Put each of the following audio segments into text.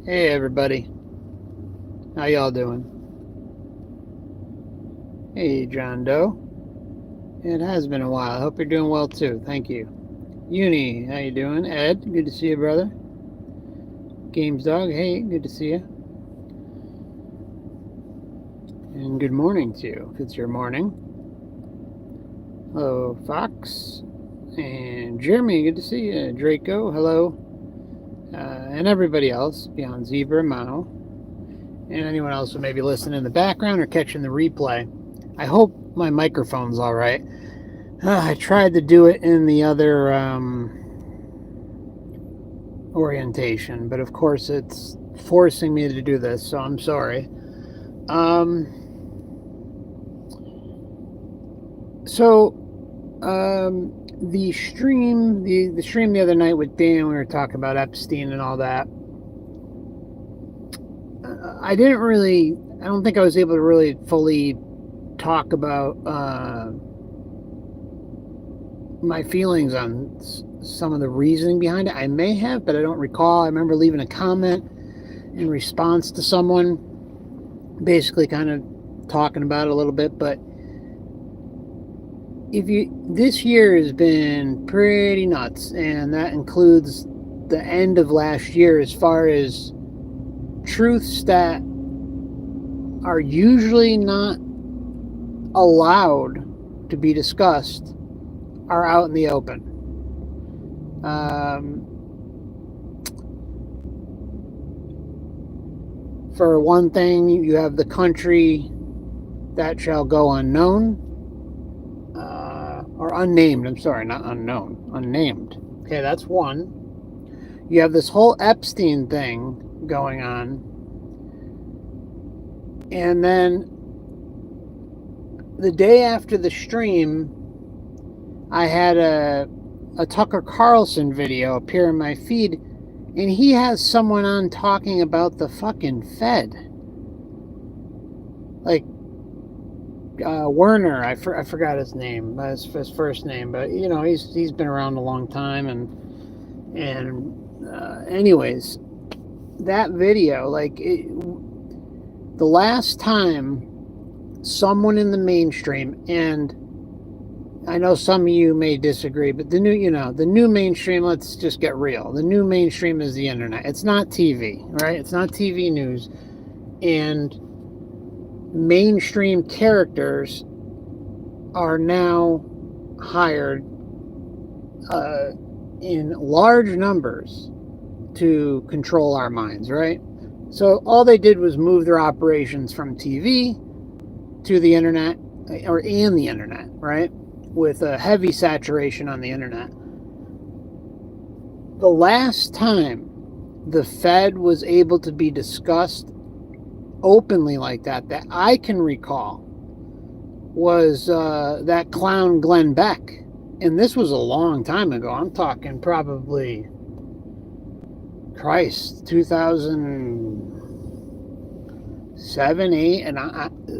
Hey everybody, how y'all doing? Hey John Doe, it has been a while. I hope you're doing well too. Thank you. Uni, how you doing? Ed, good to see you, brother. Games Dog, hey, good to see you. And good morning to you, if it's your morning. Hello, Fox. And Jeremy, good to see you. Draco, hello. And everybody else beyond Zebra, Mao, and anyone else who may be listening in the background or catching the replay. I hope my microphone's all right. I tried to do it in the other orientation, but of course it's forcing me to do this, so I'm sorry. Um, so the stream, the stream the other night with Dan, we were talking about Epstein and all that. I didn't really, I don't think I was able to really fully talk about my feelings on some of the reasoning behind it. I may have, but I don't recall. I remember leaving a comment in response to someone, basically kind of talking about it a little bit. But if you, this year has been pretty nuts, and that includes the end of last year as far as truths that are usually not allowed to be discussed are out in the open. For one thing, you have the country that shall go unknown, or unnamed. I'm sorry, not unknown, unnamed. Okay, that's one. You have this whole Epstein thing going on, and then the day after the stream, I had a Tucker Carlson video appear in my feed, and he has someone on talking about the fucking Fed. Like, Werner, I forgot his name, his first name, but you know he's been around a long time, and anyways, that video, like the last time someone in the mainstream, and I know some of you may disagree, but the new mainstream, let's just get real. The new mainstream is the internet. It's not TV, right? It's not TV news. And mainstream characters are now hired in large numbers to control our minds, right? So all they did was move their operations from TV to the internet, or in the internet, right? With a heavy saturation on the internet. The last time the Fed was able to be discussed openly like that I can recall was that clown Glenn Beck. And this was a long time ago. I'm talking probably, Christ, 2007, 8, and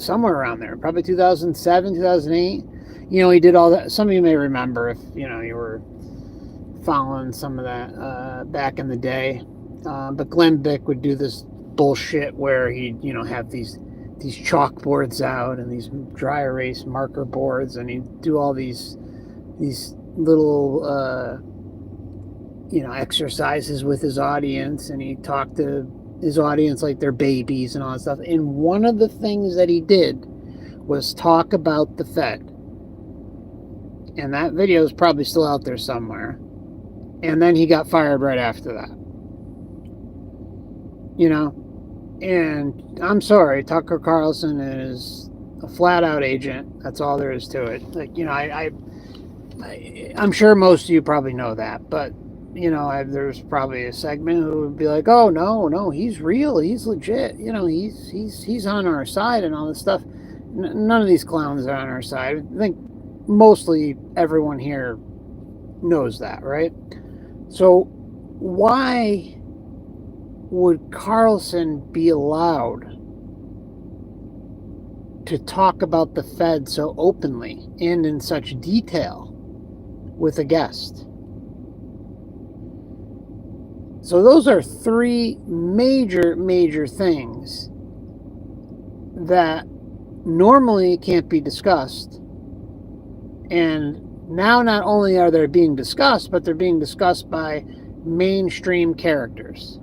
somewhere around there. Probably 2007, 2008. You know, he did all that. Some of you may remember if, you know, you were following some of that back in the day. But Glenn Beck would do this bullshit where he'd, you know, have these chalkboards out and these dry erase marker boards, and he'd do all these little you know, exercises with his audience, and he talked to his audience like they're babies and all that stuff. And one of the things that he did was talk about the Fed. And that video is probably still out there somewhere. And then he got fired right after that. You know? And I'm sorry, Tucker Carlson is a flat out agent. That's all there is to it. Like, you know, I'm sure most of you probably know that, but you know, there's probably a segment who would be like, "Oh no, he's real, he's legit. You know, he's on our side and all this stuff." None of these clowns are on our side. I think mostly everyone here knows that, right? So why would Carlson be allowed to talk about the Fed so openly and in such detail with a guest? So those are three major things that normally can't be discussed. And now not only are they being discussed, but they're being discussed by mainstream characters.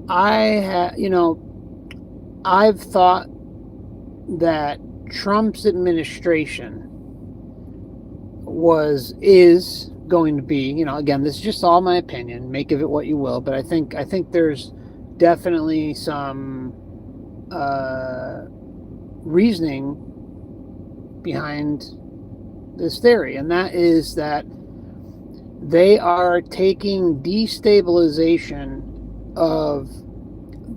I've thought that Trump's administration is going to be, again, this is just all my opinion, make of it what you will, but I think there's definitely some reasoning behind this theory, and that is that they are taking destabilization of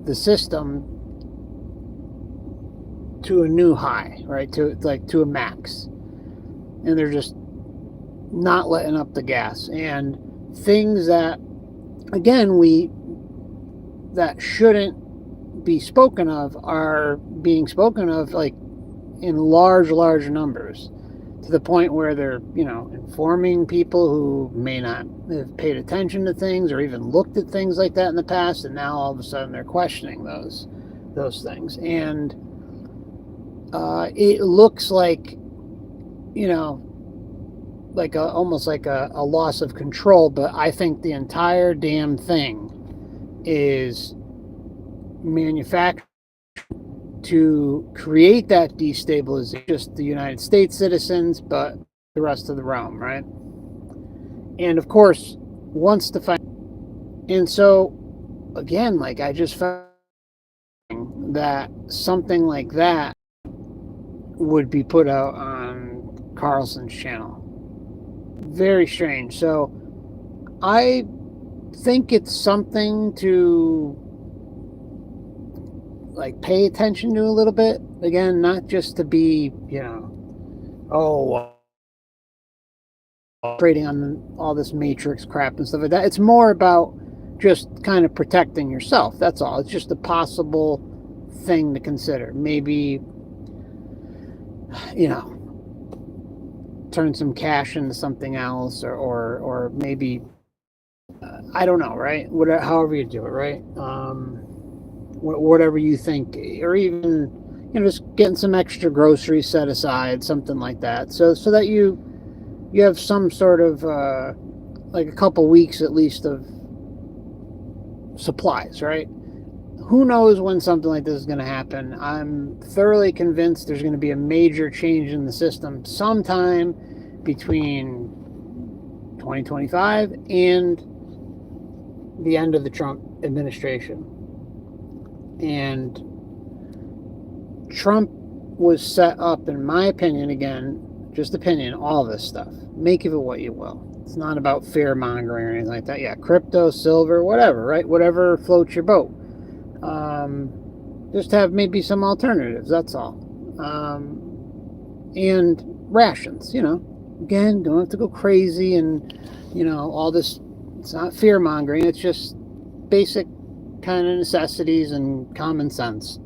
the system to a new high, right? To a max. And they're just not letting up the gas. And things that, again, that shouldn't be spoken of are being spoken of, like, in large numbers, to the point where they're, informing people who may not have paid attention to things or even looked at things like that in the past, and now all of a sudden they're questioning those things. And it looks like, like almost like a loss of control, but I think the entire damn thing is manufactured to create that destabilization, just the United States citizens, but the rest of the realm, right? And of course, wants to find. And so, again, like, I just found that something like that would be put out on Carlson's channel. Very strange. So I think it's something to, like, pay attention to a little bit. Again, not just to be, trading on all this Matrix crap and stuff like that. It's more about just kind of protecting yourself. That's all. It's just a possible thing to consider. Maybe, turn some cash into something else, or maybe, I don't know, right? Whatever, however you do it, right? Whatever you think, or even, just getting some extra groceries set aside, something like that, so that you have some sort of like a couple weeks at least of supplies, right? Who knows when something like this is going to happen? I'm thoroughly convinced there's going to be a major change in the system sometime between 2025 and the end of the Trump administration. And Trump was set up, in my opinion, again, just opinion, all this stuff, make of it what you will. It's not about fear mongering or anything like that. Yeah, crypto, silver, whatever, right? Whatever floats your boat. Just have maybe some alternatives, that's all. And rations, again, don't have to go crazy and, all this. It's not fear mongering, it's just basic kind of necessities and common sense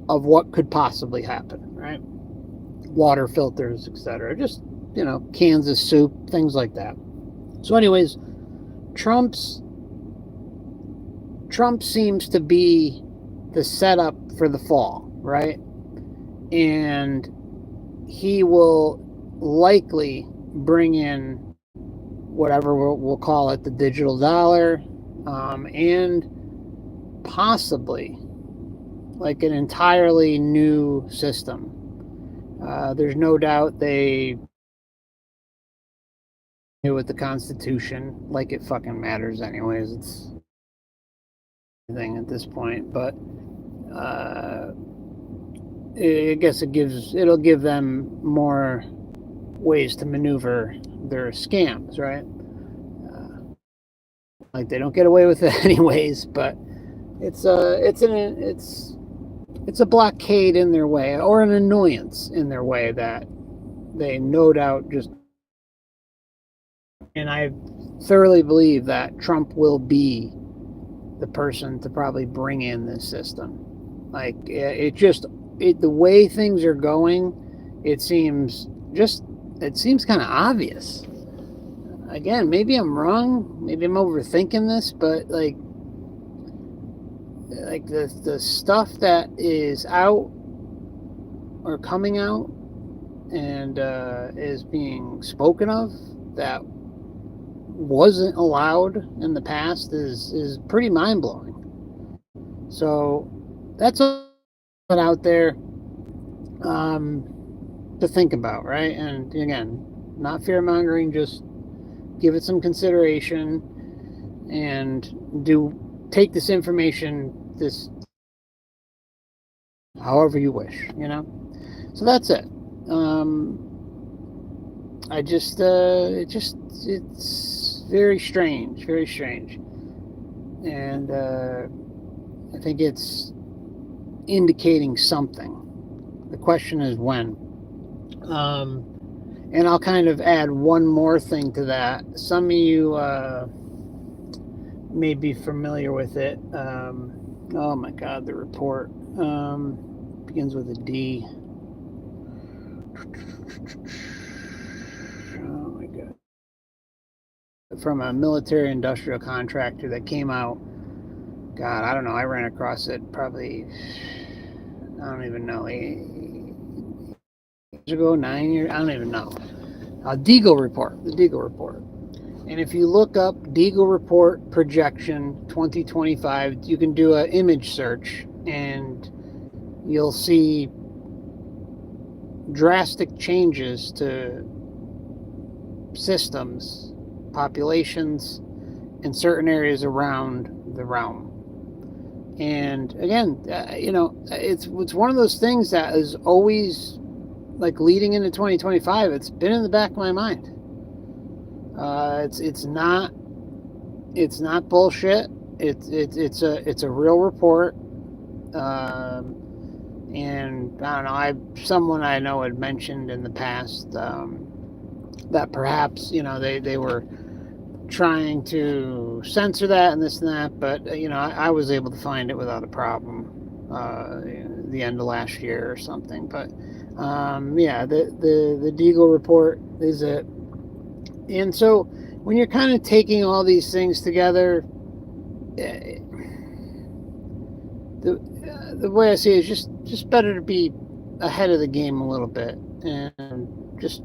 of what could possibly happen, right? Water filters, etc. Just, cans of soup, things like that. So anyways, Trump seems to be the setup for the fall, right? And he will likely bring in whatever we'll call it, the digital dollar, and possibly like an entirely new system. There's no doubt they knew with the Constitution, like it fucking matters anyways. It's thing at this point, but I guess it'll give them more ways to maneuver their scams, right? Like, they don't get away with it anyways, but it's a blockade in their way, or an annoyance in their way, that they no doubt just. And I thoroughly believe that Trump will be the person to probably bring in this system. Like, the way things are going, it seems kind of obvious. again, maybe I'm wrong. Maybe I'm overthinking this, but like the stuff that is out or coming out and is being spoken of that wasn't allowed in the past is pretty mind blowing. So that's out there to think about, right? And again, not fear mongering, just give it some consideration and take this information this however you wish, you know. So that's it. I just it's very strange, and I think it's indicating something. The question is when. And I'll kind of add one more thing to that. Some of you may be familiar with it. Oh my God, the report begins with a D. Oh my God. From a military industrial contractor that came out. God, I don't know. I ran across it probably, I don't even know, 8 years ago, 9 years, I don't even know. Deagle report, the Deagle report. And if you look up Deagle report projection 2025, you can do an image search and you'll see drastic changes to systems, populations in certain areas around the realm. And again, it's one of those things that is always like leading into 2025. It's been in the back of my mind. It's not bullshit. It's a real report. And I don't know. Someone I know had mentioned in the past that perhaps they were trying to censor that and this and that, but I was able to find it without a problem the end of last year or something. But yeah, the Deagle report is it. And so when you're kind of taking all these things together, the way I see it is just better to be ahead of the game a little bit and just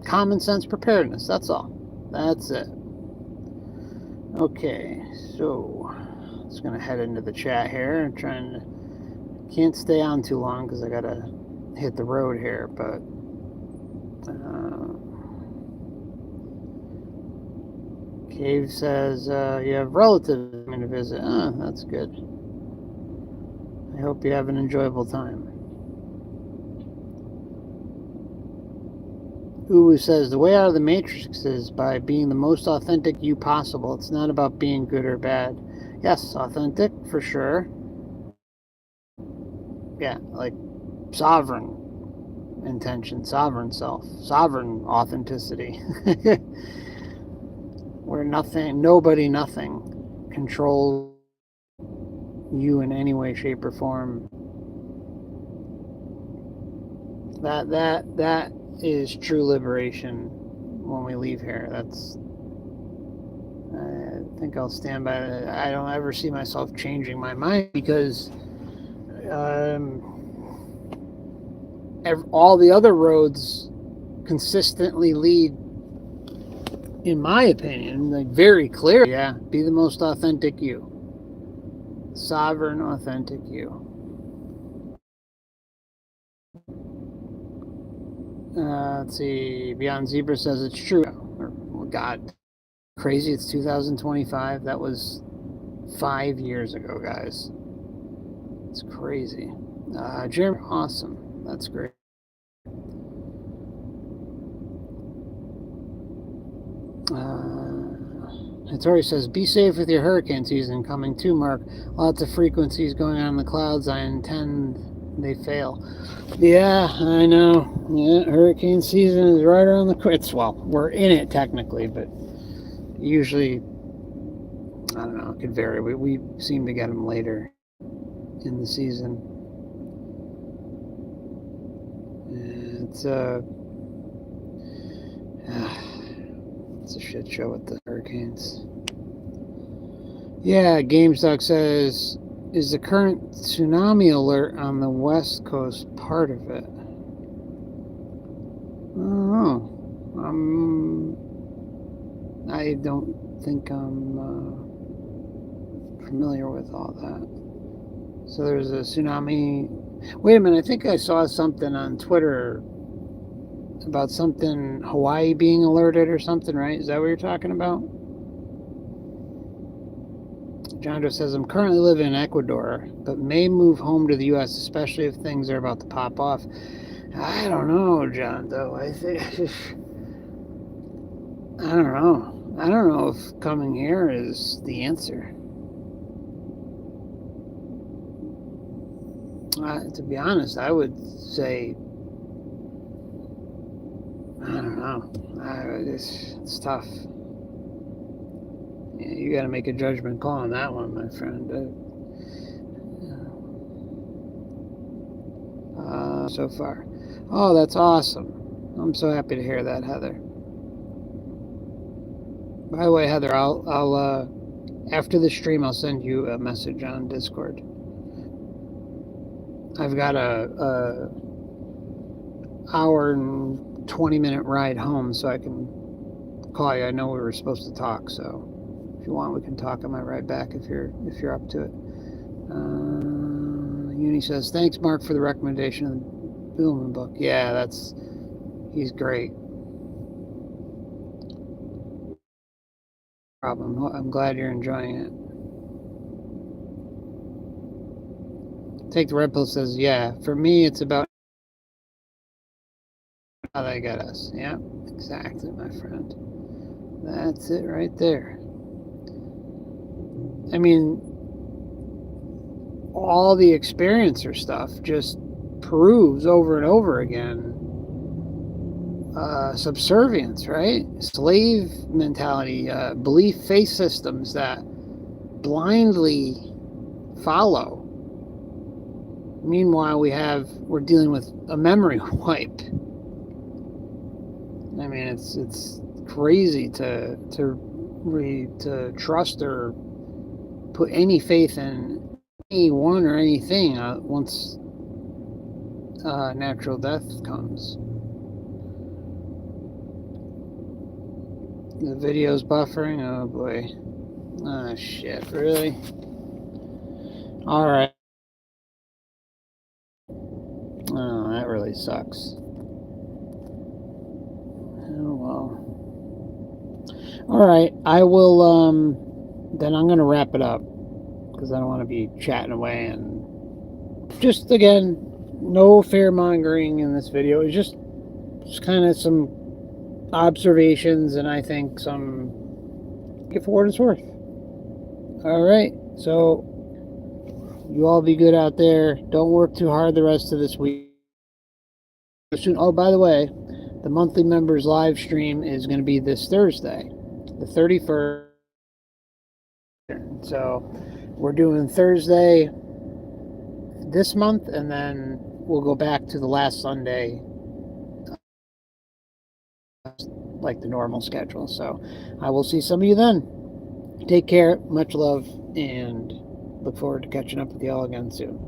common sense preparedness. That's all. That's it. Okay, so just gonna head into the chat here. I'm trying to can't stay on too long because I gotta hit the road here. But Cave says you have relatives coming to visit. That's good. I hope you have an enjoyable time. Uwu says the way out of the matrix is by being the most authentic you possible. It's not about being good or bad. Yes, authentic for sure. Yeah, like sovereign intention, sovereign self, sovereign authenticity. Where nobody, nothing controls you in any way, shape, or form. That is true liberation when we leave here. I think I'll stand by it. I don't ever see myself changing my mind because all the other roads consistently lead, in my opinion, like very clear. Yeah, be the most authentic you. Sovereign, authentic you. Let's see. Beyond Zebra says it's true. Oh, God, crazy. It's 2025. That was 5 years ago, guys. It's crazy. Jeremy, awesome. That's great. Hattori says, be safe with your hurricane season coming too, Mark. Lots of frequencies going on in the clouds. I intend they fail. Yeah, I know. Yeah, hurricane season is right around the corner. Well, we're in it technically, but usually, I don't know, it could vary. We seem to get them later in the season. It's It's a shit show with the hurricanes. Yeah, GameStop says, is the current tsunami alert on the West Coast part of it? I don't know. I don't think I'm familiar with all that. So there's a tsunami. Wait a minute, I think I saw something on Twitter about something, Hawaii being alerted or something, right? Is that what you're talking about? Jandro says, I'm currently living in Ecuador, but may move home to the U.S., especially if things are about to pop off. I don't know, John, though. I don't know. I don't know if coming here is the answer. To be honest, I would say, I don't know. It's tough. Yeah, you got to make a judgment call on that one, my friend. So far. Oh, that's awesome. I'm so happy to hear that, Heather. By the way, Heather, I'll after the stream, I'll send you a message on Discord. I've got a hour and 20-minute ride home, so I can call you. I know we were supposed to talk, so if you want, we can talk on my ride back if you're up to it. Uni says, thanks, Mark, for the recommendation of the Billman book. Yeah, he's great. Problem. I'm glad you're enjoying it. Take the Red Pill says, yeah, for me, it's about how they get us. Yeah, exactly, my friend. That's it right there. I mean, all the experiencer stuff just proves over and over again subservience, right? Slave mentality, belief faith systems that blindly follow. Meanwhile, we're dealing with a memory wipe. I mean, it's crazy to trust or put any faith in anyone or anything once natural death comes. The video's buffering. Oh boy. Oh shit! Really? All right. Oh, that really sucks. Oh well. All right, I will. Then I'm gonna wrap it up because I don't want to be chatting away, and just again, no fear mongering in this video. It's just kind of some observations, and I think some. Get for what it's worth. All right, so you all be good out there. Don't work too hard the rest of this week. Soon. Oh, by the way, the monthly members live stream is going to be this Thursday, the 31st. So we're doing Thursday this month, and then we'll go back to the last Sunday, like the normal schedule. So I will see some of you then. Take care, much love, and look forward to catching up with you all again soon.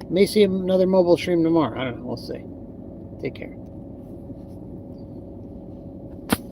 May see another mobile stream tomorrow. I don't know. We'll see. Take care.